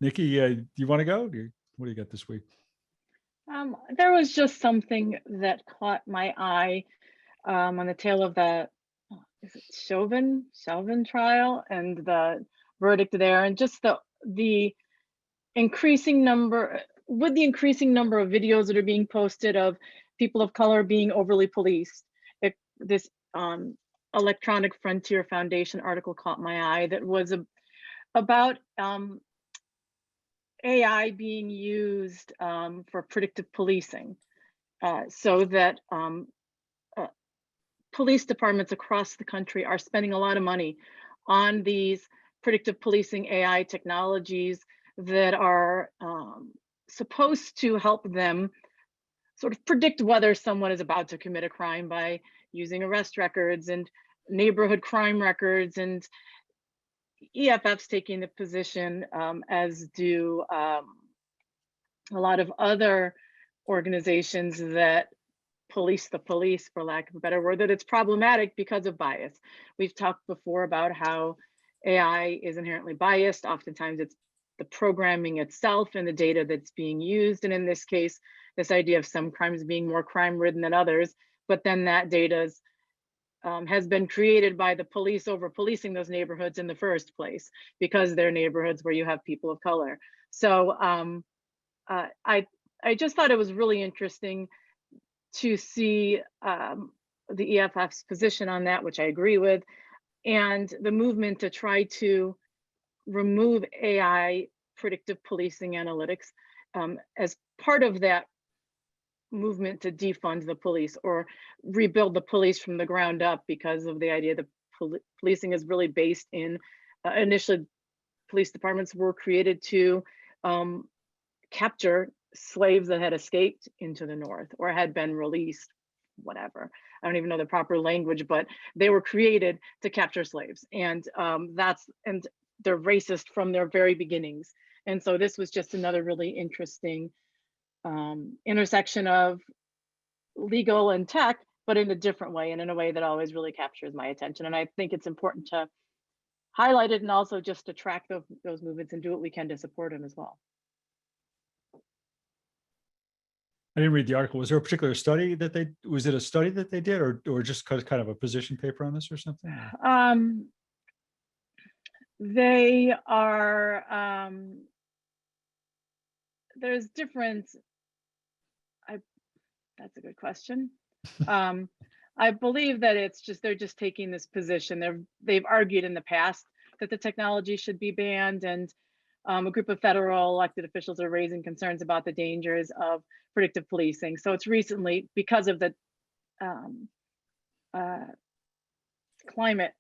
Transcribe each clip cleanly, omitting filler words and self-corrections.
Nikki, do you want to go? What do you got this week? There was just something that caught my eye on the tail of the is it Chauvin trial and the verdict there, and just the increasing number with the increasing number of videos that are being posted of people of color being overly policed. This Electronic Frontier Foundation article caught my eye that was about AI being used for predictive policing, so that uh, police departments across the country are spending a lot of money on these predictive policing AI technologies that are supposed to help them sort of predict whether someone is about to commit a crime by using arrest records and neighborhood crime records. And EFF's taking the position, as do a lot of other organizations that police the police, for lack of a better word, that it's problematic because of bias. We've talked before about how AI is inherently biased. Oftentimes it's the programming itself and the data that's being used. And in this case, this idea of some crimes being more crime ridden than others, but then that data has been created by the police over policing those neighborhoods in the first place, because they're neighborhoods where you have people of color. So I just thought it was really interesting to see the EFF's position on that, which I agree with, and the movement to try to remove AI predictive policing analytics as part of that movement to defund the police or rebuild the police from the ground up, because of the idea that policing is really based in initially police departments were created to capture slaves that had escaped into the North or had been released, whatever. I don't even know the proper language, but they were created to capture slaves. And they're racist from their very beginnings. And so this was just another really interesting intersection of legal and tech, but in a different way and in a way that always really captures my attention. And I think it's important to highlight it and also just to track those movements and do what we can to support them as well. I didn't read the article. Was there a particular study that was it a study that they did, or just kind of a position paper on this or something? They are, there's different, that's a good question. I believe that it's just, they're just taking this position. They've argued in the past that the technology should be banned, and a group of federal elected officials are raising concerns about the dangers of predictive policing. So it's recently, because of the climate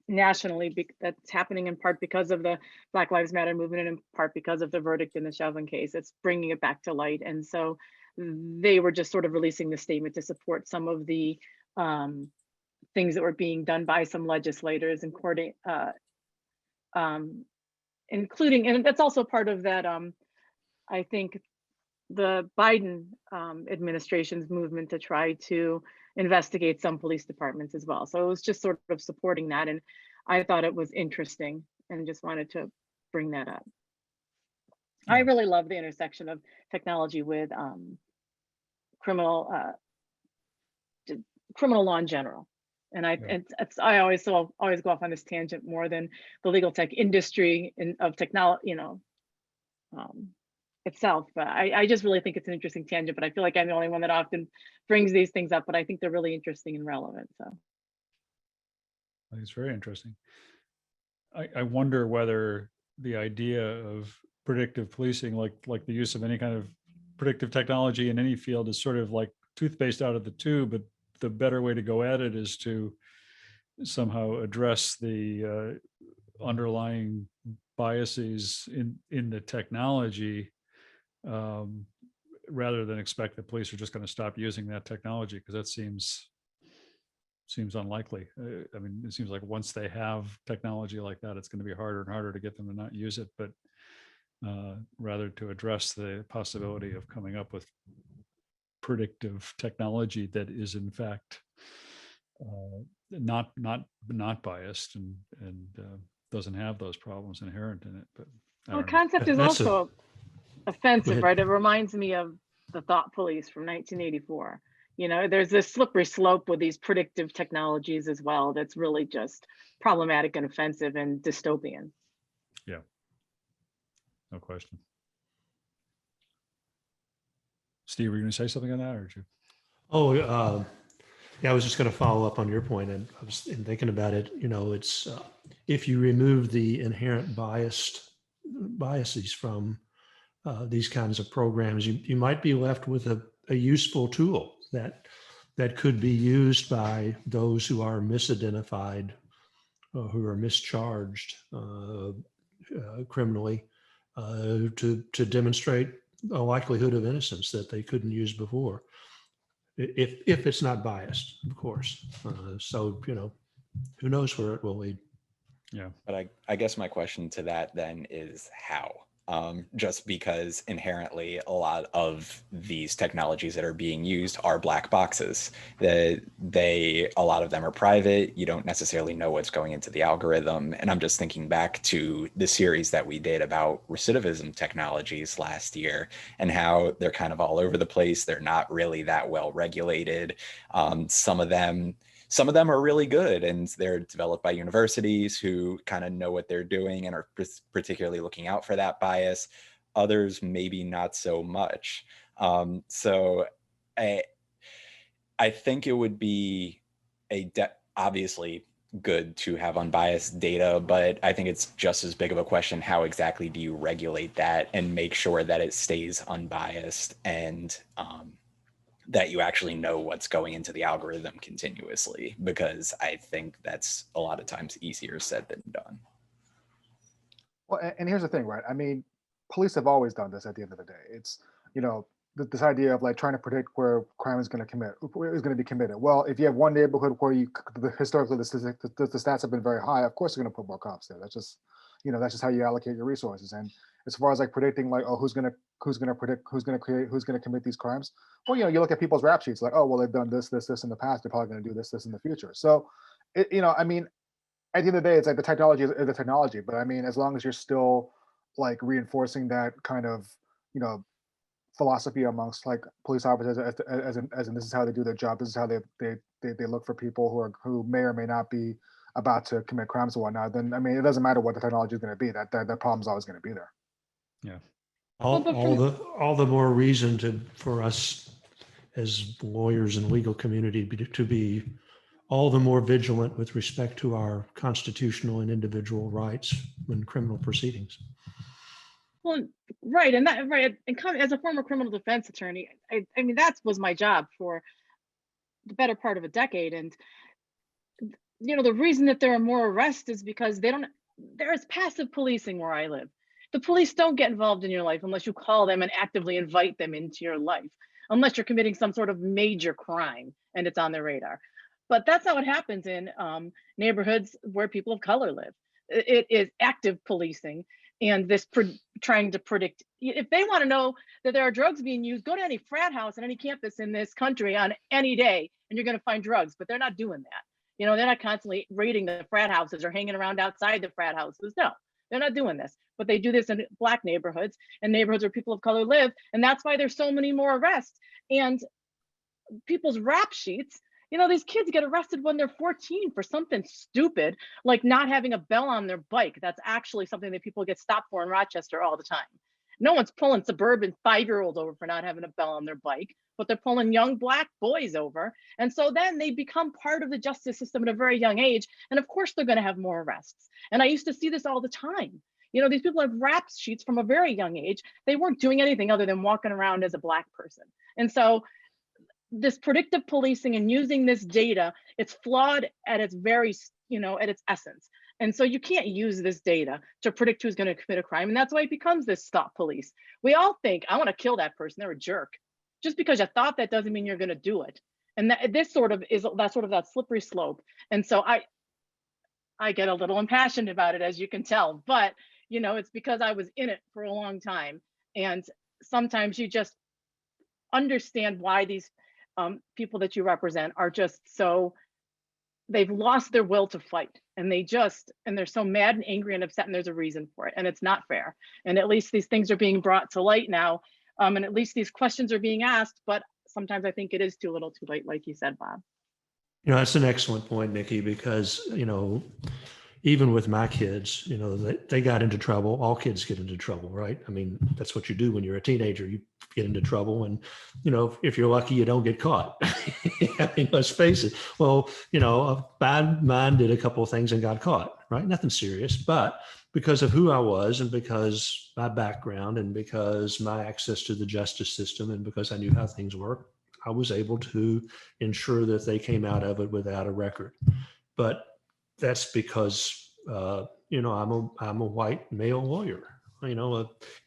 nationally, that's happening in part because of the Black Lives Matter movement and in part because of the verdict in the Chauvin case. It's bringing it back to light. And so they were just sort of releasing the statement to support some of the things that were being done by some legislators, including, and that's also part of that, I think, the Biden administration's movement to try to investigate some police departments as well. So it was just sort of supporting that. And I thought it was interesting and just wanted to bring that up. I really love the intersection of technology with criminal law in general. And I always go off on this tangent more than the legal tech industry of technology, itself. But I just really think it's an interesting tangent, but I feel like I'm the only one that often brings these things up, but I think they're really interesting and relevant. So I think it's very interesting. I wonder whether the idea of predictive policing, like the use of any kind of predictive technology in any field, is sort of like toothpaste out of the tube, but the better way to go at it is to somehow address the underlying biases in the technology, rather than expect that police are just going to stop using that technology, because that seems unlikely. I mean, it seems like once they have technology like that, it's going to be harder and harder to get them to not use it, but rather to address the possibility of coming up with predictive technology that is in fact not biased and doesn't have those problems inherent in it. But I Well, the don't know. concept is That's a, also go offensive, ahead. right? It reminds me of the thought police from 1984. You know, there's this slippery slope with these predictive technologies as well that's really just problematic and offensive and dystopian. Yeah, no question. Steve, were you going to say something on that, or did you? Oh, yeah, I was just going to follow up on your point, and I was thinking about it. You know, it's if you remove the inherent biases from these kinds of programs, you might be left with a useful tool that could be used by those who are misidentified, who are mischarged criminally, to demonstrate a likelihood of innocence that they couldn't use before, if it's not biased, of course. So, you know, who knows where it will lead. Yeah. But I guess my question to that then is how? Just because inherently a lot of these technologies that are being used are black boxes. A lot of them are private. You don't necessarily know what's going into the algorithm. And I'm just thinking back to the series that we did about recidivism technologies last year and how they're kind of all over the place. They're not really that well regulated. Some of them are really good, and they're developed by universities who kind of know what they're doing and are particularly looking out for that bias. Others, maybe not so much. So I think it would be obviously good to have unbiased data, but I think it's just as big of a question, how exactly do you regulate that and make sure that it stays unbiased and that you actually know what's going into the algorithm continuously, because I think that's a lot of times easier said than done. Well, and here's the thing, right? I mean, police have always done this at the end of the day. It's, you know, this idea of like trying to predict where crime is going to be committed. Well, if you have one neighborhood where historically the stats have been very high, of course you're going to put more cops there. That's just, you know, that's just how you allocate your resources. And as far as like predicting, like, oh, who's going to commit these crimes? Well, you know, you look at people's rap sheets, like, oh, well, they've done this in the past. They're probably going to do this in the future. So, you know, I mean, at the end of the day, it's like the technology is the technology. But I mean, as long as you're still like reinforcing that kind of, you know, philosophy amongst like police officers as in this is how they do their job. This is how they look for people who may or may not be about to commit crimes or whatnot. Then I mean, it doesn't matter what the technology is going to be. That problem's always going to be there. Yeah. All the more reason for us as lawyers and legal community to be all the more vigilant with respect to our constitutional and individual rights in criminal proceedings. Well, right, and as a former criminal defense attorney, I mean that was my job for the better part of a decade, and you know the reason that there are more arrests is because there is passive policing where I live. The police don't get involved in your life unless you call them and actively invite them into your life, unless you're committing some sort of major crime and it's on their radar. But that's not what happens in neighborhoods where people of color live. It is active policing and this trying to predict. If they want to know that there are drugs being used, go to any frat house and any campus in this country on any day and you're going to find drugs, but they're not doing that. You know, they're not constantly raiding the frat houses or hanging around outside the frat houses. No, they're not doing this, but they do this in Black neighborhoods and neighborhoods where people of color live. And that's why there's so many more arrests. And people's rap sheets, you know, these kids get arrested when they're 14 for something stupid, like not having a bell on their bike. That's actually something that people get stopped for in Rochester all the time. No one's pulling suburban 5-year-olds over for not having a bell on their bike, but they're pulling young Black boys over. And so then they become part of the justice system at a very young age. And of course, they're going to have more arrests. And I used to see this all the time. You know, these people have rap sheets from a very young age. They weren't doing anything other than walking around as a Black person. And so this predictive policing and using this data, it's flawed at its very, you know, at its essence. And so you can't use this data to predict who's going to commit a crime. And that's why it becomes this stop police. We all think, I want to kill that person, they're a jerk. Just because you thought that doesn't mean you're going to do it. And this sort of is that slippery slope. And so I get a little impassioned about it, as you can tell, but you know, it's because I was in it for a long time. And sometimes you just understand why these people that you represent are just so, they've lost their will to fight, and they're so mad and angry and upset, and there's a reason for it, and it's not fair. And at least these things are being brought to light now, and at least these questions are being asked, but sometimes I think it is too little too late, like you said, Bob. That's an excellent point, Nikki, because, even with my kids, they got into trouble. All kids get into trouble, right? I mean, that's what you do when you're a teenager. You get into trouble, and, if you're lucky, you don't get caught. I mean, let's face it. Well, a bad man did a couple of things and got caught, right? Nothing serious, but because of who I was, and because my background, and because my access to the justice system, and because I knew how things work, I was able to ensure that they came out of it without a record. But that's because, I'm a white male lawyer.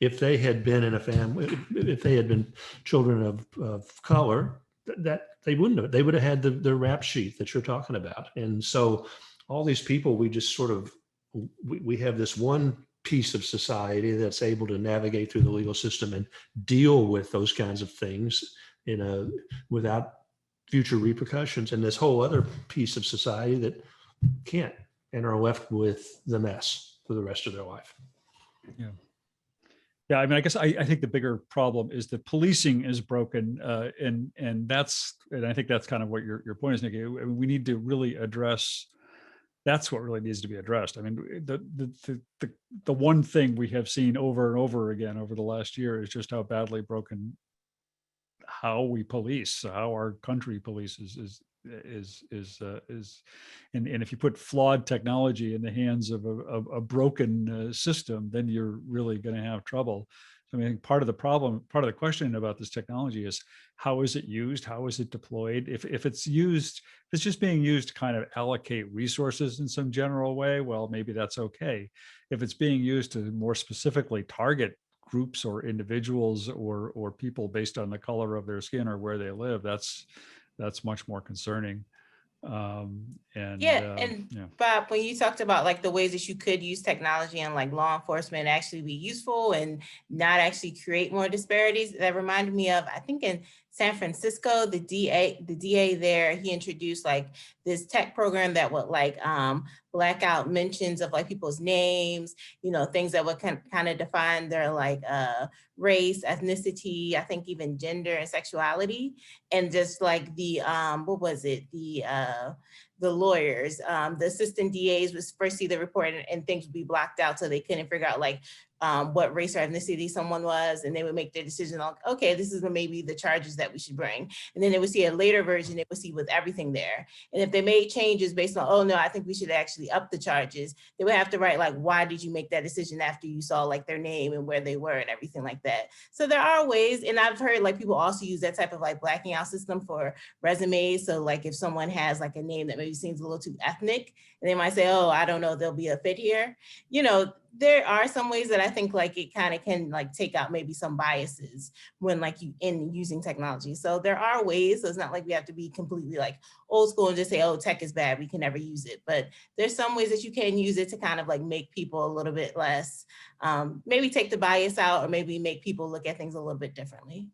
If they had been in a family, if they had been children of color, that they wouldn't have. They would have had the rap sheet that you're talking about. And so all these people, we just sort of, we have this one piece of society that's able to navigate through the legal system and deal with those kinds of things without future repercussions, and this whole other piece of society that can't and are left with the mess for the rest of their life. Yeah, I mean, I guess I think the bigger problem is that policing is broken, and I think that's kind of what your point is, Nikki. I mean, we need to really address. That's what really needs to be addressed. I mean, the one thing we have seen over and over again over the last year is just how badly broken how we police, how our country polices is, and if you put flawed technology in the hands of a broken system, then you're really going to have trouble. So I mean, part of the problem, part of the question about this technology is, how is it used? How is it deployed? If it's used, if it's just being used to kind of allocate resources in some general way, well, maybe that's okay. If it's being used to more specifically target groups or individuals or people based on the color of their skin or where they live, that's much more concerning. Bob, when you talked about like the ways that you could use technology and like law enforcement actually be useful and not actually create more disparities, that reminded me of, I think in San Francisco, the DA there, he introduced like this tech program that would like black out mentions of like people's names, things that would kind of define their like race, ethnicity, I think even gender and sexuality, and just like the what was it, the lawyers, the assistant DAs would first see the report and things would be blocked out, so they couldn't figure out like what race or ethnicity someone was, and they would make their decision like, okay, this is maybe the charges that we should bring. And then they would see a later version, they would see with everything there. And if they made changes based on, oh no, I think we should actually up the charges, they would have to write like, why did you make that decision after you saw like their name and where they were and everything like that. So there are ways, and I've heard like people also use that type of like blacking out system for resumes. So like if someone has like a name that maybe seems a little too ethnic, and they might say, oh, I don't know, there'll be a fit here. There are some ways that I think like it kind of can like take out maybe some biases when like in using technology. So there are ways, so it's not like we have to be completely like old school and just say, oh, tech is bad, we can never use it. But there's some ways that you can use it to kind of like make people a little bit less, maybe take the bias out, or maybe make people look at things a little bit differently.